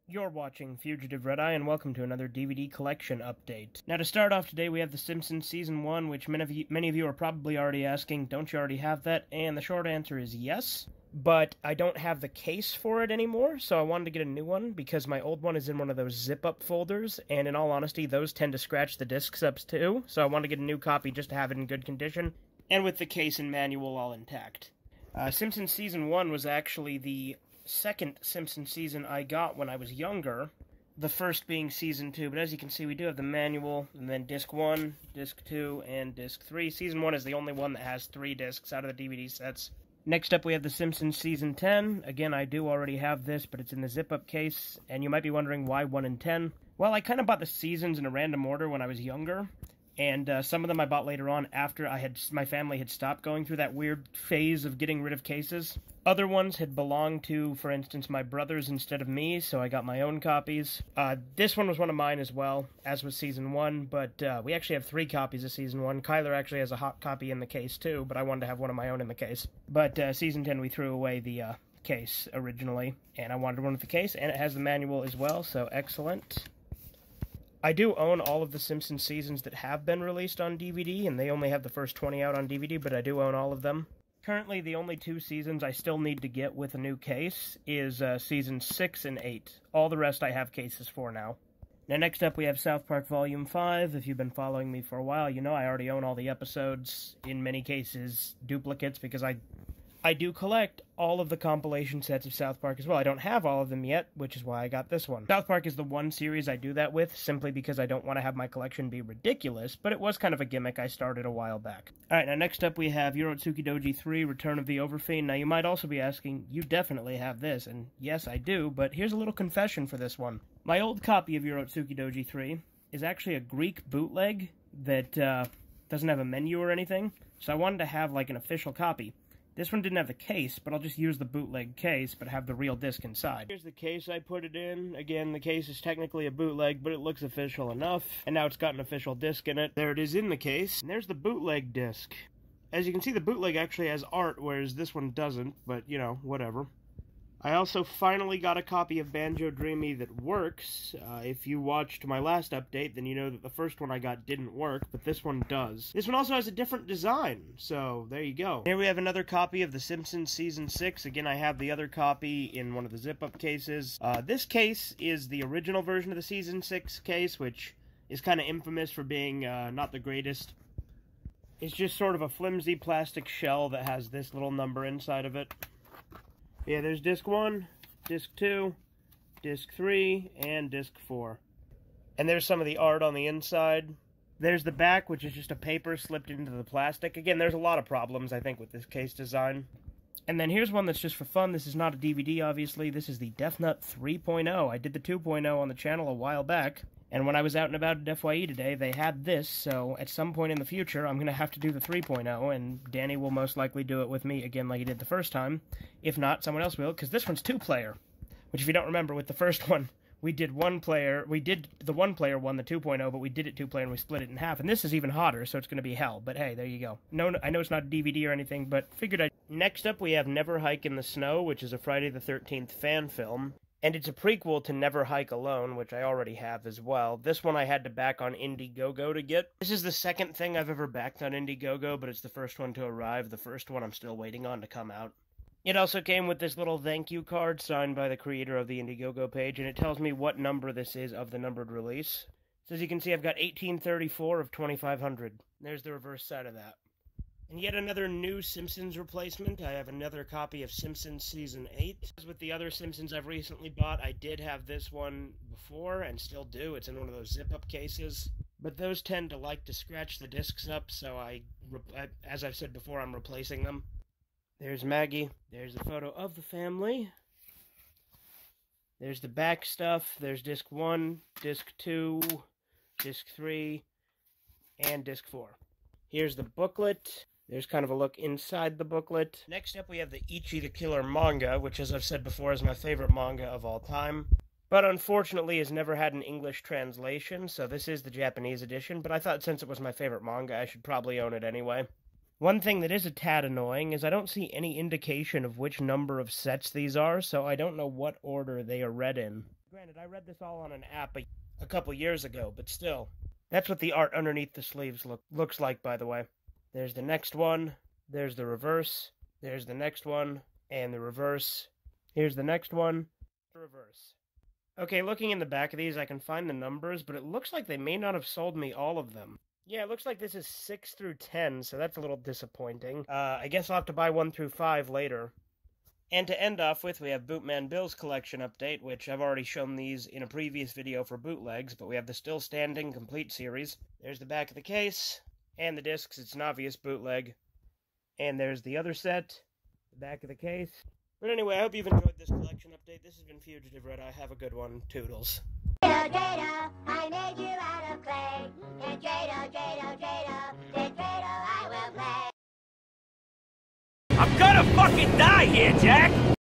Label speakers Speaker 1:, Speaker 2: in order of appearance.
Speaker 1: You're watching Fugitive Red Eye, and welcome to another DVD collection update. Now, to start off today, we have the Simpsons Season 1, which many of you are probably already asking, don't you already have that? And the short answer is yes, but I don't have the case for it anymore, so I wanted to get a new one, because my old one is in one of those zip-up folders, and in all honesty, those tend to scratch the discs up too, so I wanted to get a new copy just to have it in good condition, and with the case and manual all intact. Simpsons Season 1 was actually the second Simpsons season I got when I was younger, the first being Season 2, but as you can see we do have the manual, and then Disc 1, Disc 2, and Disc 3. Season 1 is the only one that has 3 discs out of the DVD sets. Next up we have the Simpsons Season 10. Again, I do already have this, but it's in the zip-up case, and you might be wondering why 1 and 10. Well, I kind of bought the seasons in a random order when I was younger, and some of them I bought later on after my family had stopped going through that weird phase of getting rid of cases. Other ones had belonged to, for instance, my brothers instead of me, so I got my own copies. This one was one of mine as well, as was Season 1, but we actually have 3 copies of Season 1. Kyler actually has a hot copy in the case too, but I wanted to have one of my own in the case. But Season 10 we threw away the case originally, and I wanted one with the case, and it has the manual as well, so excellent. I do own all of the Simpsons seasons that have been released on DVD, and they only have the first 20 out on DVD, but I do own all of them. Currently, the only 2 seasons I still need to get with a new case is Seasons 6 and 8. All the rest I have cases for now. Now, next up we have South Park Volume 5. If you've been following me for a while, you know I already own all the episodes, in many cases duplicates, because I do collect all of the compilation sets of South Park as well. I don't have all of them yet, which is why I got this one. South Park is the one series I do that with, simply because I don't want to have my collection be ridiculous, but it was kind of a gimmick I started a while back. Alright, now next up we have Yorotsuki Doji 3, Return of the Overfiend. Now you might also be asking, you definitely have this, and yes I do, but here's a little confession for this one. My old copy of Yorotsuki Doji 3 is actually a Greek bootleg that doesn't have a menu or anything, so I wanted to have like an official copy. This one didn't have the case, but I'll just use the bootleg case, but have the real disc inside. Here's the case I put it in. Again, the case is technically a bootleg, but it looks official enough. And now it's got an official disc in it. There it is in the case. And there's the bootleg disc. As you can see, the bootleg actually has art, whereas this one doesn't, but, you know, whatever. I also finally got a copy of Banjo Dreamy that works. If you watched my last update, then you know that the first one I got didn't work, but this one does. This one also has a different design, so there you go. Here we have another copy of the Simpsons Season 6. Again, I have the other copy in one of the zip-up cases. This case is the original version of the Season 6 case, which is kind of infamous for being not the greatest. It's just sort of a flimsy plastic shell that has this little number inside of it. Yeah, there's Disc 1, Disc 2, Disc 3, and Disc 4. And there's some of the art on the inside. There's the back, which is just a paper slipped into the plastic. Again, there's a lot of problems, I think, with this case design. And then here's one that's just for fun. This is not a DVD, obviously. This is the Death Nut 3.0. I did the 2.0 on the channel a while back. And when I was out and about at FYE today, they had this, so at some point in the future, I'm going to have to do the 3.0, and Danny will most likely do it with me again like he did the first time. If not, someone else will, because this one's 2-player. Which, if you don't remember, with the first one, we did the 1-player one, the 2.0, but we did it 2-player and we split it in half. And this is even hotter, so it's going to be hell. But hey, there you go. No, I know it's not a DVD or anything, but figured I'd... Next up, we have Never Hike in the Snow, which is a Friday the 13th fan film. And it's a prequel to Never Hike Alone, which I already have as well. This one I had to back on Indiegogo to get. This is the second thing I've ever backed on Indiegogo, but it's the first one to arrive. The first one I'm still waiting on to come out. It also came with this little thank you card signed by the creator of the Indiegogo page, and it tells me what number this is of the numbered release. So as you can see, I've got 1834 of 2500. There's the reverse side of that. And yet another new Simpsons replacement. I have another copy of Simpsons Season 8. As with the other Simpsons I've recently bought, I did have this one before, and still do. It's in one of those zip-up cases. But those tend to like to scratch the discs up, so as I've said before, I'm replacing them. There's Maggie. There's the photo of the family. There's the back stuff. There's Disc 1, Disc 2, Disc 3, and Disc 4. Here's the booklet. There's kind of a look inside the booklet. Next up we have the Ichi the Killer manga, which as I've said before is my favorite manga of all time. But unfortunately has never had an English translation, so this is the Japanese edition, but I thought since it was my favorite manga I should probably own it anyway. One thing that is a tad annoying is I don't see any indication of which number of sets these are, so I don't know what order they are read in. Granted, I read this all on an app a couple years ago, but still. That's what the art underneath the sleeves looks like, by the way. There's the next one, there's the reverse, there's the next one, and the reverse. Here's the next one, the reverse. Okay, looking in the back of these, I can find the numbers, but it looks like they may not have sold me all of them. Yeah, it looks like this is 6 through 10, so that's a little disappointing. I guess I'll have to buy 1 through 5 later. And to end off with, we have Bootman Bill's collection update, which I've already shown these in a previous video for bootlegs, but we have the Still Standing Complete series. There's the back of the case, and the discs. It's an obvious bootleg. And there's the other set, the back of the case. But anyway, I hope you've enjoyed this collection update. This has been Fugitive Red Eye. Have a good one. Toodles.
Speaker 2: I made you out of clay. I will play.
Speaker 3: I'm gonna fucking die here, Jack!